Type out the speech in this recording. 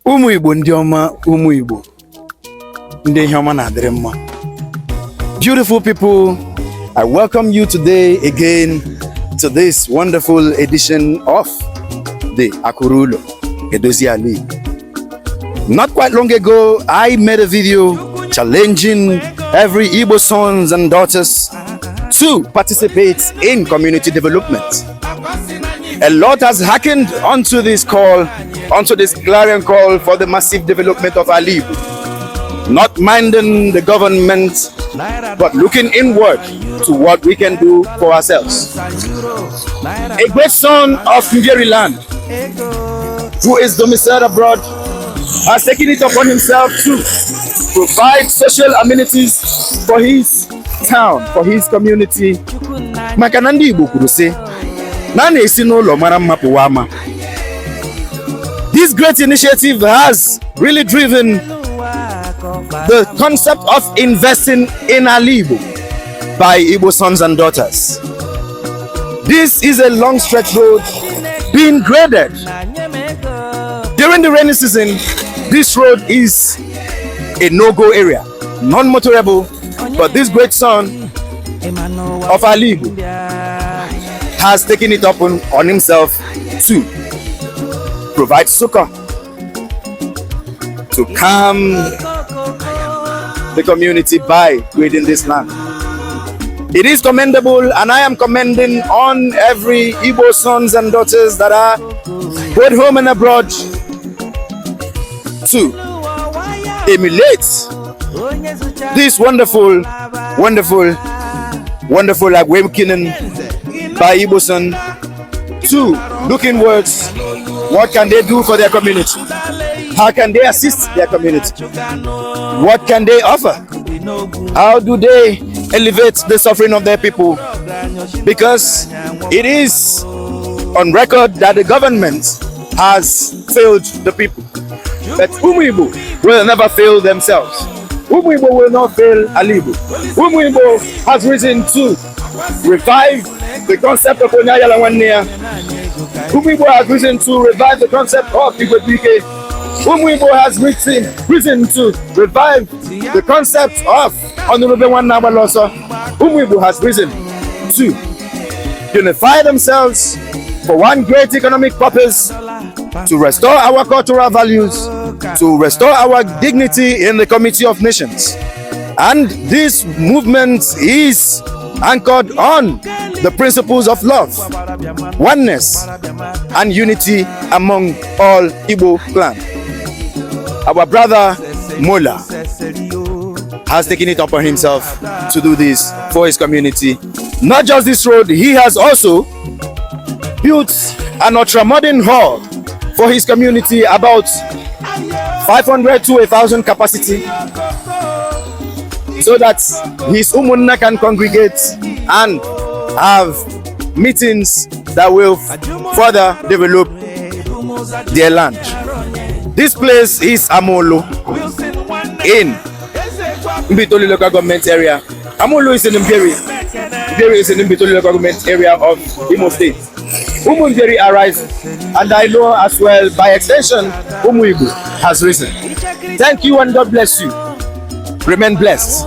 Ụmụ Igbo ndị ọma, ụmụ Igbo ndị ihe ọma na-adịrị mma. Beautiful people, I welcome you today again to this wonderful edition of the RUO Edozi Ali. Not quite long ago, I made a video challenging every Igbo sons and daughters to participate in community development. A lot has happened onto this call, onto this clarion call for the massive development of our Igbo. Not minding the government, but looking inward to what we can do for ourselves. A great son of Rowland, who is domiciled abroad, has taken it upon himself to provide social amenities for his town, for his community. Makanandi Igbo kwuru sị, na na-esi n'ụlọ mara mma pụwa ama. This great initiative has really driven the concept of investing in Igbo by Igbo sons and daughters. This is a long stretch road being graded. During the rainy season, this road is a no-go area, non-motorable, but this great son of Igbo has taken it upon himself to provide succor, to calm the community by grading this land. It is commendable, and I am commending on every Igbo sons and daughters that are both home and abroad to emulate this wonderful awakening by Igbo son to look inwards. What can they do for their community? How can they assist their community? What can they offer? How do they elevate the suffering of their people? Because it is on record that the government has failed the people. But Igbo will never fail themselves. Igbo will not fail Igbo. Igbo has risen to revive the concept of Onyayala Wanea. Igbo has risen to revive the concept of Igbo. Igbo has risen to revive the concept of Honorable One Nabalosa. Igbo has risen to unify themselves for one great economic purpose, to restore our cultural values, to restore our dignity in the Committee of Nations. And this movement is anchored on the principles of love, oneness, and unity among all Igbo clan. Our brother Mola has taken it upon himself to do this for his community. Not just this road, he has also built an ultra-modern hall for his community, about 500 to 1,000 capacity, so that his umunna can congregate and have meetings that will further develop their land. This place is Amolo in Mbitoli local government area. Amolo is in Mberi. Mberi is in Mbitoli local government area of Imo State. Mberi arise, and I know as well by extension Igbo has risen. Thank you and God bless you. Remain blessed.